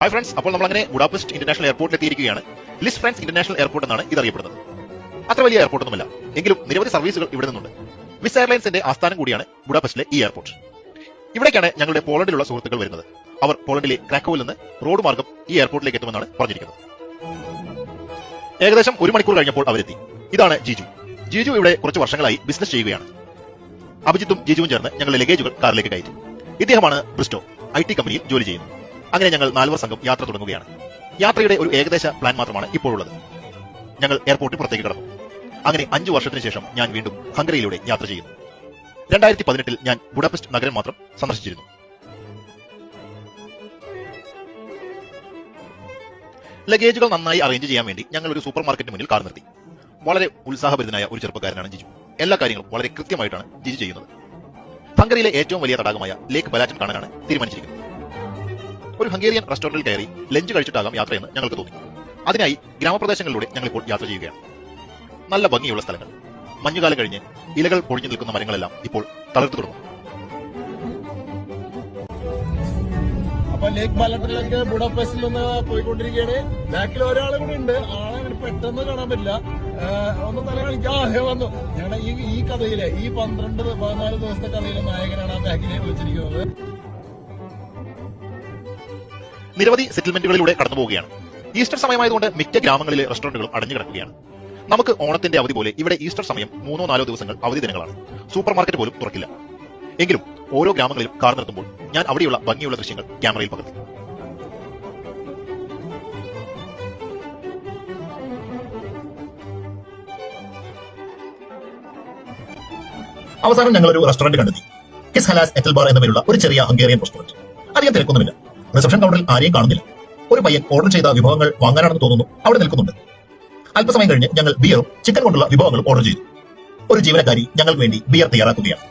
Hi friends, അപ്പോൾ നമ്മൾ അങ്ങനെ ബുഡാപെസ്റ്റ് ഇന്റർനാഷണൽ എയർപോർട്ടിൽ എത്തിയിരിക്കുകയാണ്. ലിസ് ഫ്രാൻസ് ഇന്റർനാഷണൽ എയർപോർട്ട് എന്നാണ് ഇത് അറിയപ്പെടുന്നത്. അത്ര വലിയ എയർപോർട്ടൊന്നുമല്ല, എങ്കിലും നിരവധി സർവീസുകൾ ഇവിടെ നിന്നുണ്ട്. വിസ് എയർലൈൻസിന്റെ ആസ്ഥാനം കൂടിയാണ് ബുഡാപെസ്റ്റിലെ ഈ എയർപോർട്ട്. ഇവിടേക്കാണ് ഞങ്ങളുടെ പോളണ്ടിലുള്ള സുഹൃത്തുക്കൾ വരുന്നത്. അവർ പോളണ്ടിലെ ക്രാക്കോവിൽ നിന്ന് റോഡ് മാർഗം ഈ എയർപോർട്ടിലേക്ക് എത്തുമെന്നാണ് പറഞ്ഞിരിക്കുന്നത്. ഏകദേശം 1 മണിക്കൂർ കഴിഞ്ഞപ്പോൾ അവരെത്തി. ഇതാണ് ജീജു. ജീജു ഇവിടെ കുറച്ച് വർഷങ്ങളായി ബിസിനസ് ചെയ്യുകയാണ്. അഭിജിത്തും ജീജുവും ചേർന്ന് ഞങ്ങളുടെ ലഗേജുകൾ കാറിലേക്ക് കയറ്റി. ഇദ്ദേഹമാണ് ബ്രിസ്റ്റോ IT കമ്പനിയിൽ ജോലി ചെയ്യുന്നത്. അങ്ങനെ ഞങ്ങൾ 4 സംഘം യാത്ര തുടങ്ങുകയാണ്. യാത്രയുടെ ഒരു ഏകദേശ പ്ലാൻ മാത്രമാണ് ഇപ്പോഴുള്ളത്. ഞങ്ങൾ എയർപോർട്ടിൽ പുറത്തേക്ക് കടന്നു. അങ്ങനെ 5 വർഷത്തിന് ശേഷം ഞാൻ വീണ്ടും ഹംഗറിയിലൂടെ യാത്ര ചെയ്യുന്നു. 2018 ഞാൻ ബുഡാപെസ്റ്റ് നഗരം മാത്രം സന്ദർശിച്ചിരുന്നു. ലഗേജുകൾ നന്നായി അറേഞ്ച് ചെയ്യാൻ വേണ്ടി ഞങ്ങൾ ഒരു സൂപ്പർ മാർക്കറ്റിന് മുന്നിൽ കാർ നിർത്തി. വളരെ ഉത്സാഹഭരിതനായ ഒരു ചെറുപ്പക്കാരനാണ് ജിജു. എല്ലാ കാര്യങ്ങളും വളരെ കൃത്യമായിട്ടാണ് ജിജു ചെയ്യുന്നത്. ഹംഗറിയിലെ ഏറ്റവും വലിയ തടാകമായ ലേക്ക് ബലാറ്റൻ കാണാനാണ് തീരുമാനിച്ചിരിക്കുന്നത്. ഒരു ഹംഗേറിയൻ റെസ്റ്റോറന്റിൽ കയറി ലഞ്ച് കഴിച്ചിട്ടാകാം യാത്രയെന്ന് ഞങ്ങൾക്ക് തോന്നി. അതിനായി ഗ്രാമപ്രദേശങ്ങളിലൂടെ ഞങ്ങളിപ്പോൾ യാത്ര ചെയ്യുകയാണ്. നല്ല ഭംഗിയുള്ള സ്ഥലങ്ങൾ. മഞ്ഞുകാലം കഴിഞ്ഞ് ഇലകൾ പൊഴിഞ്ഞു നിൽക്കുന്ന മരങ്ങളെല്ലാം ഇപ്പോൾ തളർത്തു തുടങ്ങും. അപ്പൊ ലേക്ക് ബലാറ്റനിലേക്ക് ബുഡാപെസ്റ്റിൽ നിന്ന് പോയിക്കൊണ്ടിരിക്കുകയാണ്. ബാക്കിൽ ഒരാളെ കൂടെ ഉണ്ട്. ആളെ അങ്ങനെ പെട്ടെന്ന് കാണാൻ പറ്റില്ല. ഒന്ന് തല കാണിക്കാൻ വന്നു. ഞങ്ങളുടെ ഈ കഥയിലെ ഈ 12-14 ദിവസത്തെ കഥയിലെ നായകനാണ് ആ ബാക്കിലെ വിളിച്ചിരിക്കുന്നത്. നിരവധി സെറ്റിൽമെന്റുകളിലൂടെ കടന്നു പോവുകയാണ്. ഈസ്റ്റർ സമയമായതുകൊണ്ട് മിക്ക ഗ്രാമങ്ങളിലെ റെസ്റ്റോറന്റുകളും അടഞ്ഞു കിടക്കുകയാണ്. നമുക്ക് ഓണത്തിന്റെ അവധി പോലെ ഇവിടെ ഈസ്റ്റർ സമയം 3-4 ദിവസങ്ങൾ അവധി ദിനങ്ങളാണ്. സൂപ്പർ മാർക്കറ്റ് പോലും തുറക്കില്ല. എങ്കിലും ഓരോ ഗ്രാമങ്ങളിലും കാർ നിർത്തുമ്പോൾ ഞാൻ അവിടെയുള്ള ഭംഗിയുള്ള ദൃശ്യങ്ങൾ ക്യാമറയിൽ പകർത്തി. അവസാനം ഞങ്ങൾ ഒരു റെസ്റ്റോറന്റ് കണ്ടെത്തി. കിസ് ഹലാസ് എറ്റൽ ബാർ എന്ന പേരുള്ള ഒരു ചെറിയ ഹംഗേറിയൻ റെസ്റ്റോറന്റ്. അധികം തിരക്കൊന്നുമില്ല. റിസപ്ഷൻ കൗണ്ടറിൽ ആരെയും കാണുന്നില്ല. ഒരു പയ്യൻ ഓർഡർ ചെയ്ത വിഭവങ്ങൾ വാങ്ങാനാണെന്ന് തോന്നുന്നു അവിടെ നിൽക്കുന്നുണ്ട്. അല്പസമയം കഴിഞ്ഞ് ഞങ്ങൾ ബിയറും ചിക്കൻ കൊണ്ടുള്ള വിഭവങ്ങളും ഓർഡർ ചെയ്തു. ഒരു ജീവനക്കാരി ഞങ്ങൾക്ക് വേണ്ടി ബിയർ തയ്യാറാക്കുകയാണ്.